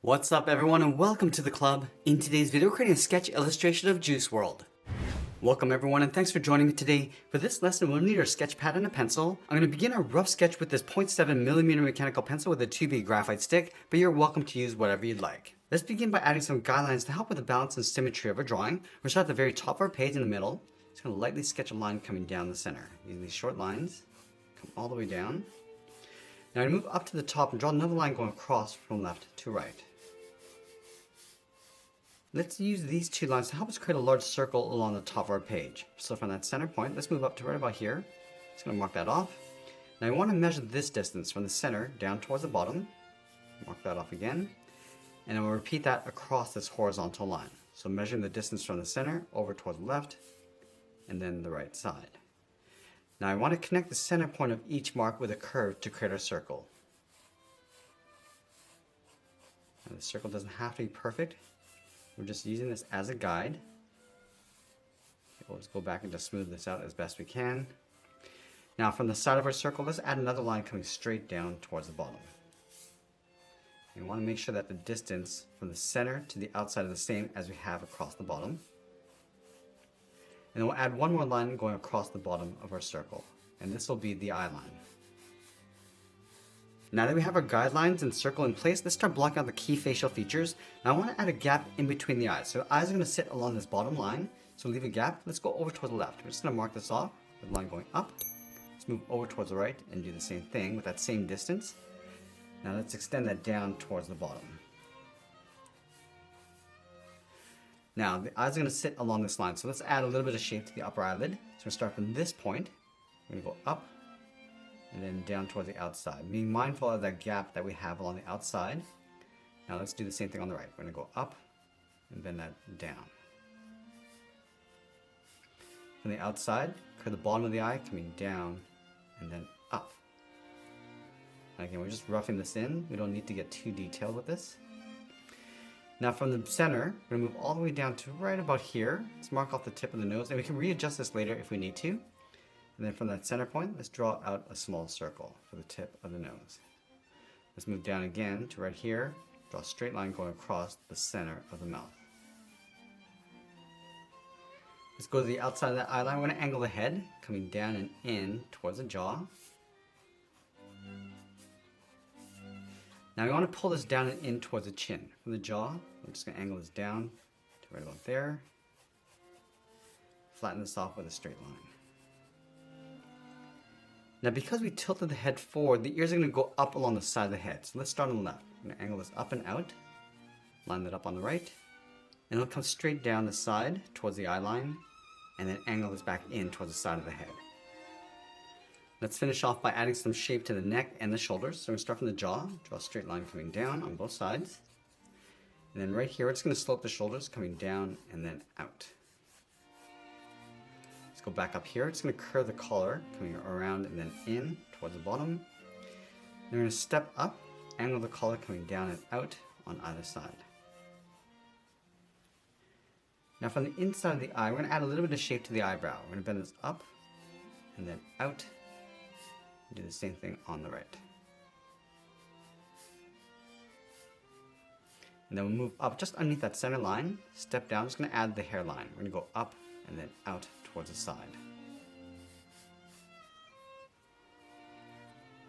What's up everyone and welcome to the club. In today's video we're creating a sketch illustration of Juice WRLD. Welcome everyone and thanks for joining me today. For this lesson we'll need our sketch pad and a pencil. I'm going to begin a rough sketch with this 0.7mm mechanical pencil with a 2B graphite stick, but you're welcome to use whatever you'd like. Let's begin by adding some guidelines to help with the balance and symmetry of our drawing. We'll start at the very top of our page in the middle. Just going to lightly sketch a line coming down the center. Using these short lines, come all the way down. Now I move up to the top and draw another line going across from left to right. Let's use these two lines to help us create a large circle along the top of our page. So from that center point, let's move up to right about here. Just going to mark that off. Now I want to measure this distance from the center down towards the bottom. Mark that off again. And then we'll repeat that across this horizontal line. So measuring the distance from the center over towards the left and then the right side. Now I want to connect the center point of each mark with a curve to create our circle. Now the circle doesn't have to be perfect. We're just using this as a guide. We'll just go back and just smooth this out as best we can. Now from the side of our circle, let's add another line coming straight down towards the bottom. We want to make sure that the distance from the center to the outside is the same as we have across the bottom. And then we'll add one more line going across the bottom of our circle. And this will be the eye line. Now that we have our guidelines and circle in place, let's start blocking out the key facial features. Now I want to add a gap in between the eyes. So the eyes are going to sit along this bottom line. So leave a gap. Let's go over towards the left. We're just going to mark this off with the line going up. Let's move over towards the right and do the same thing with that same distance. Now let's extend that down towards the bottom. Now the eyes are going to sit along this line. So let's add a little bit of shape to the upper eyelid. So we'll start from this point. We're going to go up and then down towards the outside. Being mindful of that gap that we have along the outside. Now let's do the same thing on the right. We're going to go up and bend that down. From the outside, curve the bottom of the eye coming down and then up. And again, we're just roughing this in. We don't need to get too detailed with this. Now from the center, we're going to move all the way down to right about here. Let's mark off the tip of the nose, and we can readjust this later if we need to. And then from that center point, let's draw out a small circle for the tip of the nose. Let's move down again to right here, draw a straight line going across the center of the mouth. Let's go to the outside of that eye line. We're going to angle the head, coming down and in towards the jaw. Now we want to pull this down and in towards the chin. From the jaw, I'm just going to angle this down to right about there. Flatten this off with a straight line. Now because we tilted the head forward, the ears are going to go up along the side of the head. So let's start on the left. I'm going to angle this up and out, line that up on the right, and it'll come straight down the side towards the eye line, and then angle this back in towards the side of the head. Let's finish off by adding some shape to the neck and the shoulders. So we're going to start from the jaw, draw a straight line coming down on both sides. And then right here, we're just going to slope the shoulders coming down and then out. Let's go back up here. It's going to curve the collar coming around and then in towards the bottom. Then we're going to step up, angle the collar coming down and out on either side. Now from the inside of the eye, we're going to add a little bit of shape to the eyebrow. We're going to bend this up and then out. And do the same thing on the right. And then we'll move up just underneath that center line, step down. I'm just going to add the hairline. We're going to go up and then out towards the side.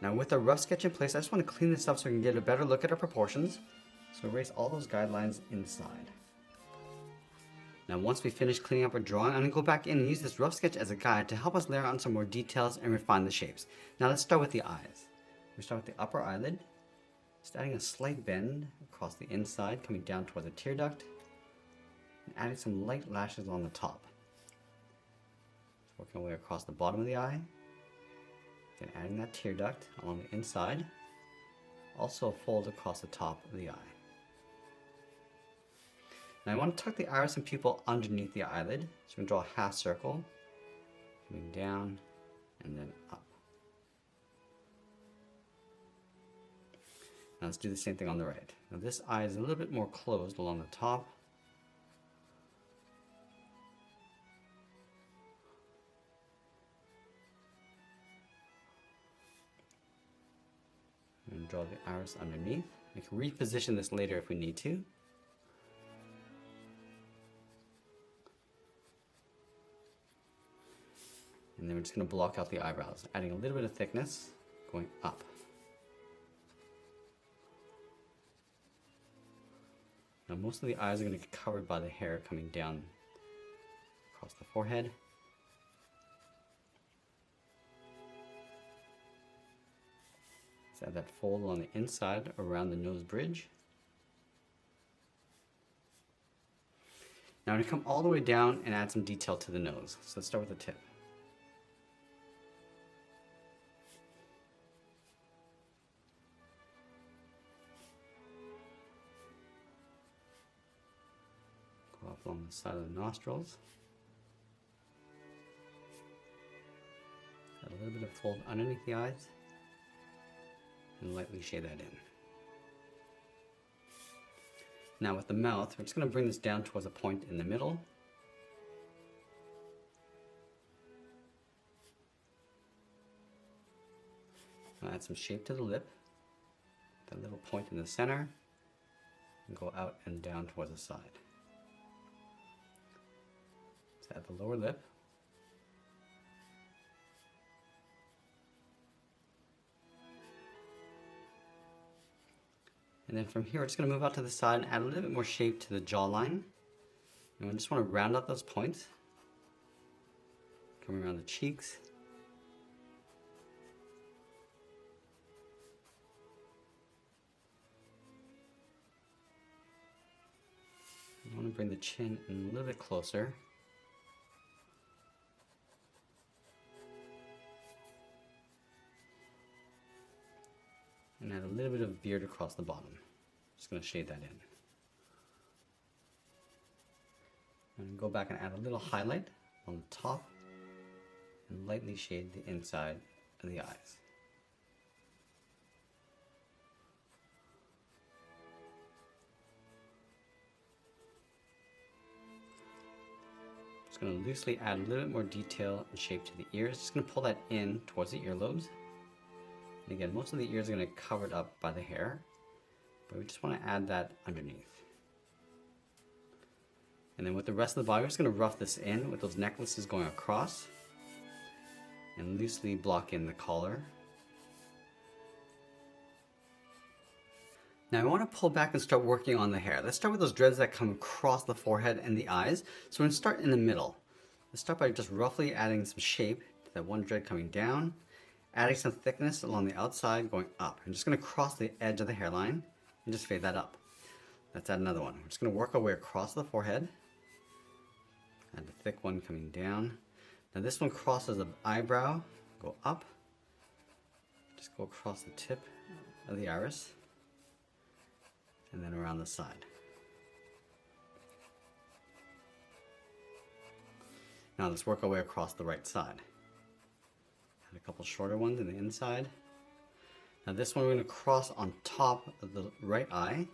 Now with our rough sketch in place, I just want to clean this up so we can get a better look at our proportions. So erase all those guidelines inside. Now once we finish cleaning up our drawing, I'm going to go back in and use this rough sketch as a guide to help us layer on some more details and refine the shapes. Now let's start with the eyes. We start with the upper eyelid, just adding a slight bend across the inside, coming down towards the tear duct, and adding some light lashes on the top. Working our way across the bottom of the eye, then adding that tear duct along the inside, also a fold across the top of the eye. Now I want to tuck the iris and pupil underneath the eyelid, so we're going to draw a half circle, coming down and then up. Now let's do the same thing on the right. Now this eye is a little bit more closed along the top. And draw the iris underneath. We can reposition this later if we need to. And then we're just going to block out the eyebrows, adding a little bit of thickness, going up. Now most of the eyes are going to get covered by the hair coming down across the forehead. Let's add that fold on the inside around the nose bridge. Now I'm going to come all the way down and add some detail to the nose. So let's start with the tip. Go up along the side of the nostrils. Add a little bit of fold underneath the eyes. And lightly shade that in. Now with the mouth, we're just going to bring this down towards a point in the middle. I'll add some shape to the lip, that little point in the center, and go out and down towards the side. Let's add the lower lip. And then from here, we're just going to move out to the side and add a little bit more shape to the jawline. And I just want to round out those points. Coming around the cheeks. I want to bring the chin in a little bit closer. And add a little bit of beard across the bottom. Just going to shade that in. And go back and add a little highlight on the top and lightly shade the inside of the eyes. Just going to loosely add a little bit more detail and shape to the ears. Just going to pull that in towards the earlobes. And again, most of the ears are going to be covered up by the hair, but we just want to add that underneath. And then with the rest of the body, we're just going to rough this in with those necklaces going across and loosely block in the collar. Now I want to pull back and start working on the hair. Let's start with those dreads that come across the forehead and the eyes. So we're going to start in the middle. Let's start by just roughly adding some shape to that one dread coming down. Adding some thickness along the outside, going up. I'm just going to cross the edge of the hairline and just fade that up. Let's add another one. We're just going to work our way across the forehead. Add the thick one coming down. Now this one crosses the eyebrow, go up. Just go across the tip of the iris. And then around the side. Now let's work our way across the right side. A couple shorter ones in the inside. Now this one we're going to cross on top of the right eye.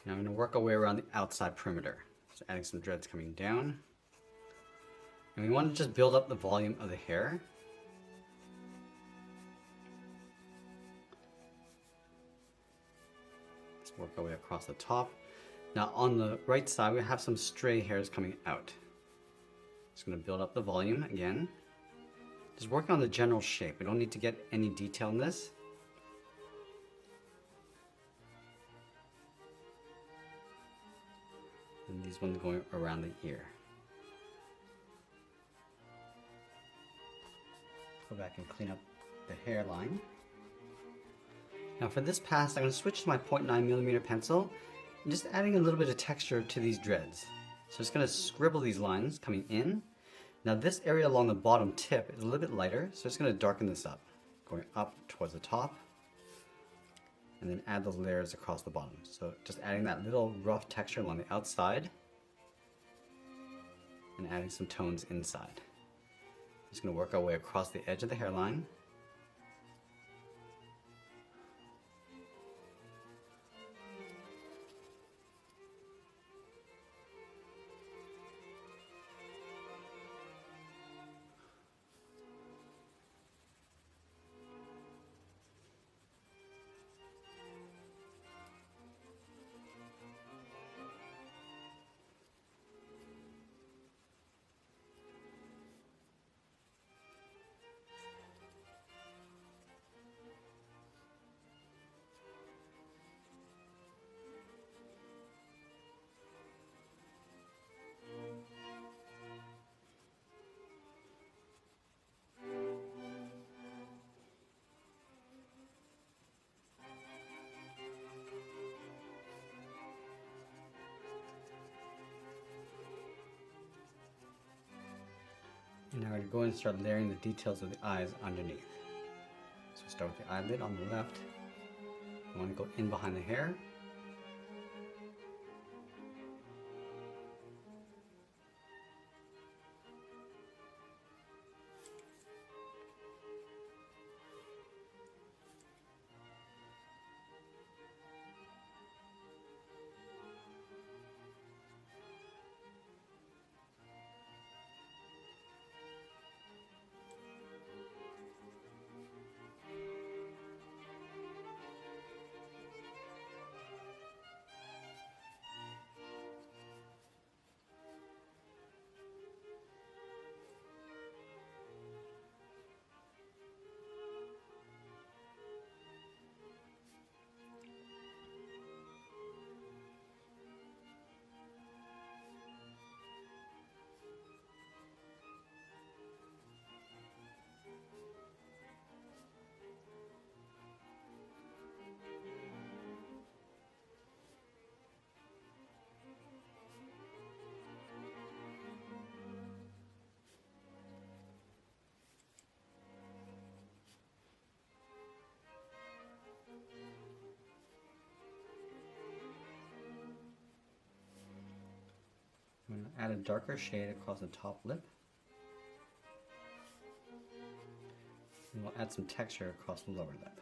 Now I'm going to work our way around the outside perimeter. So adding some dreads coming down. And we want to just build up the volume of the hair. Let's work our way across the top. Now on the right side, we have some stray hairs coming out. Just going to build up the volume again. Just working on the general shape. We don't need to get any detail in this. And these ones going around the ear. Go back and clean up the hairline. Now for this pass, I'm going to switch to my 0.9mm pencil. I'm just adding a little bit of texture to these dreads. So just going to scribble these lines coming in. Now this area along the bottom tip is a little bit lighter, so just going to darken this up. Going up towards the top. And then add those layers across the bottom. So just adding that little rough texture along the outside. And adding some tones inside. Just going to work our way across the edge of the hairline. go and start layering the details of the eyes underneath. So start with the eyelid on the left. You want to go in behind the hair. I'm going to add a darker shade across the top lip. And we'll add some texture across the lower lip.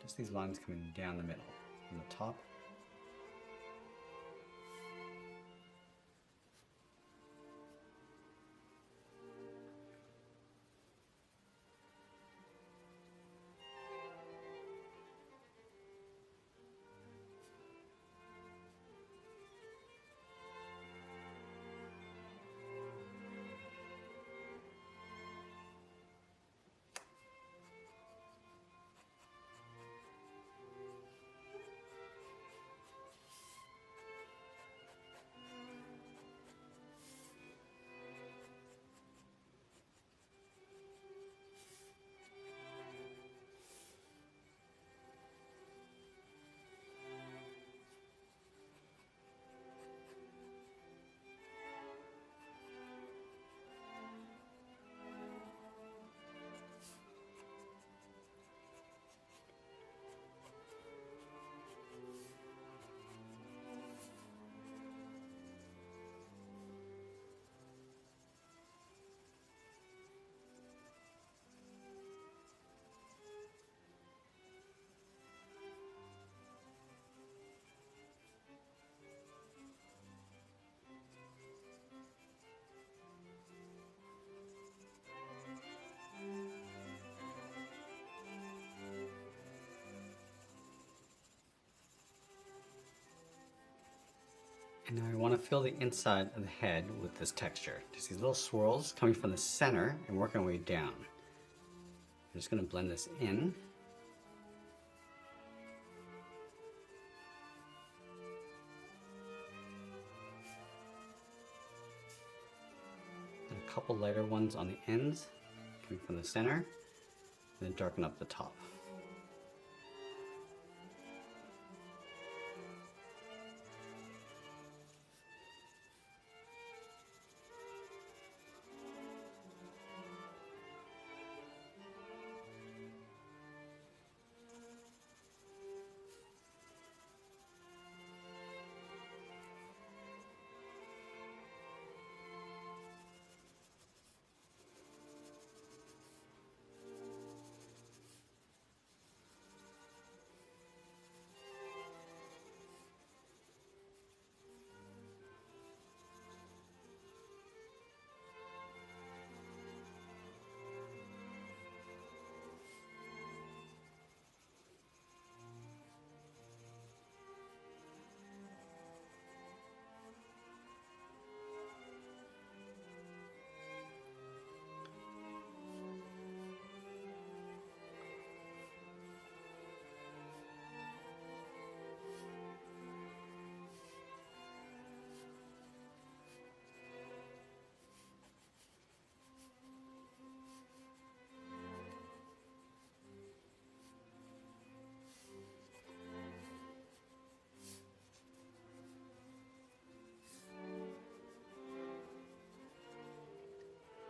Just these lines coming down the middle, from the top. And now I want to fill the inside of the head with this texture. Just these little swirls coming from the center and working our way down. I'm just going to blend this in. And a couple lighter ones on the ends coming from the center, and then darken up the top.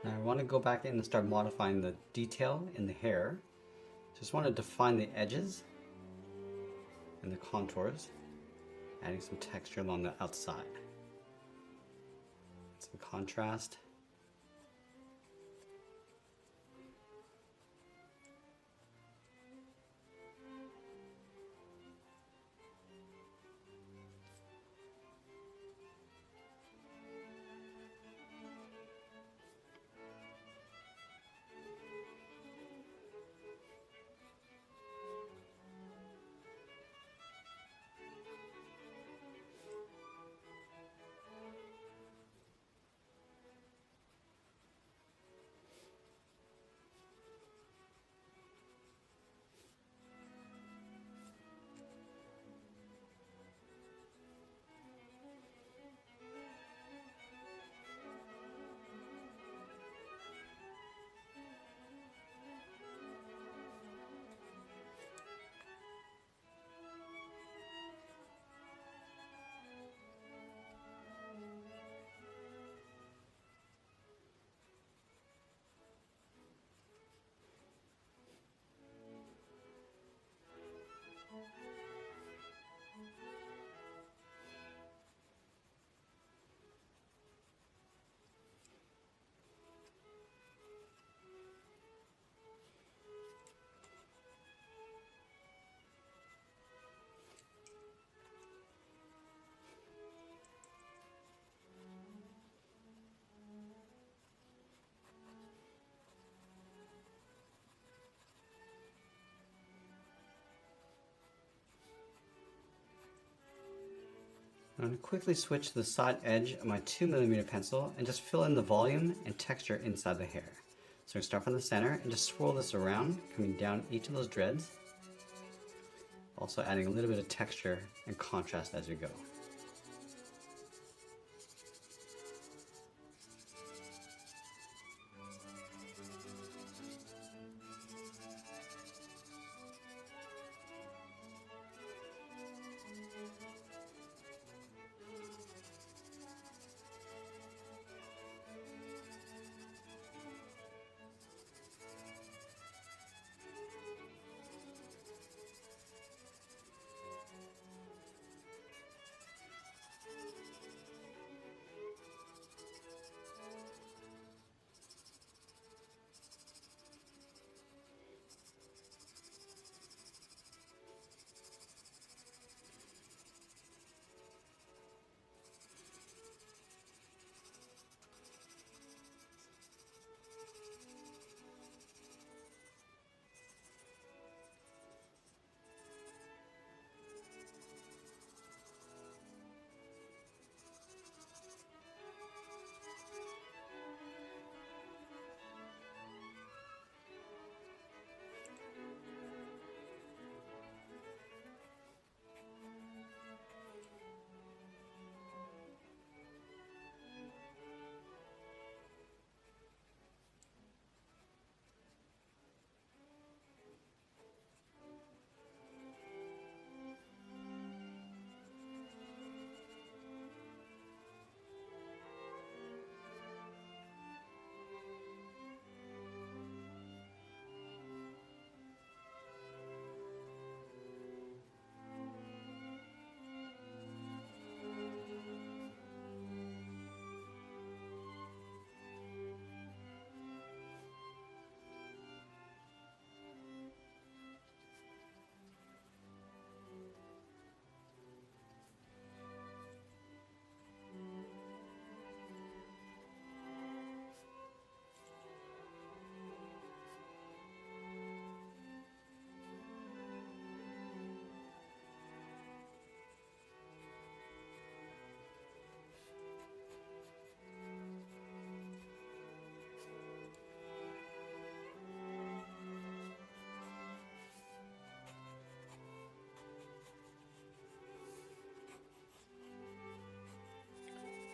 Now I want to go back in and start modifying the detail in the hair. Just want to define the edges and the contours, adding some texture along the outside. Some contrast. I'm going to quickly switch to the side edge of my 2mm pencil and just fill in the volume and texture inside the hair. So I'm going to start from the center and just swirl this around, coming down each of those dreads. Also adding a little bit of texture and contrast as we go.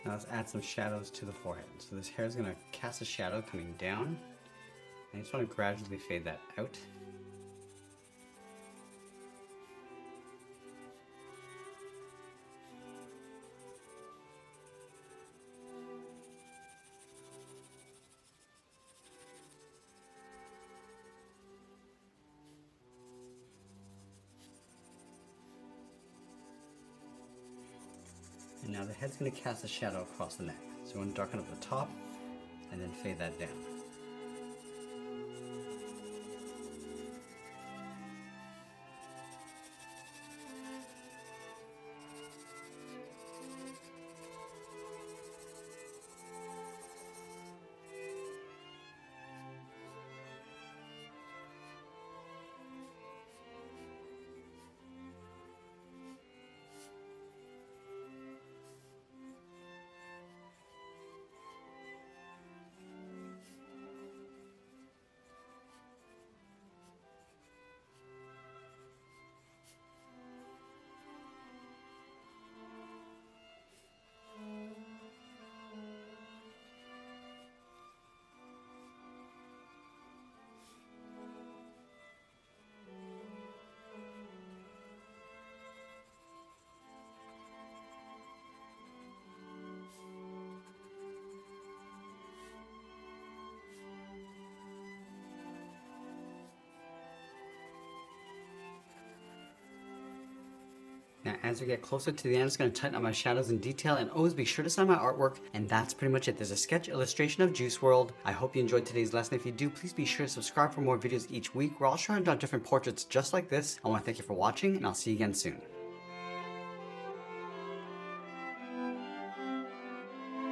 Now let's add some shadows to the forehead. So this hair is going to cast a shadow coming down. And I just want to gradually fade that out. Now the head's going to cast a shadow across the neck. So we're going to darken up the top and then fade that down. Now, as we get closer to the end, I'm just going to tighten up my shadows in detail, and always be sure to sign my artwork. And that's pretty much it. There's a sketch illustration of Juice WRLD. I hope you enjoyed today's lesson. If you do, please be sure to subscribe for more videos each week. We're all trying to draw different portraits just like this. I want to thank you for watching, and I'll see you again soon.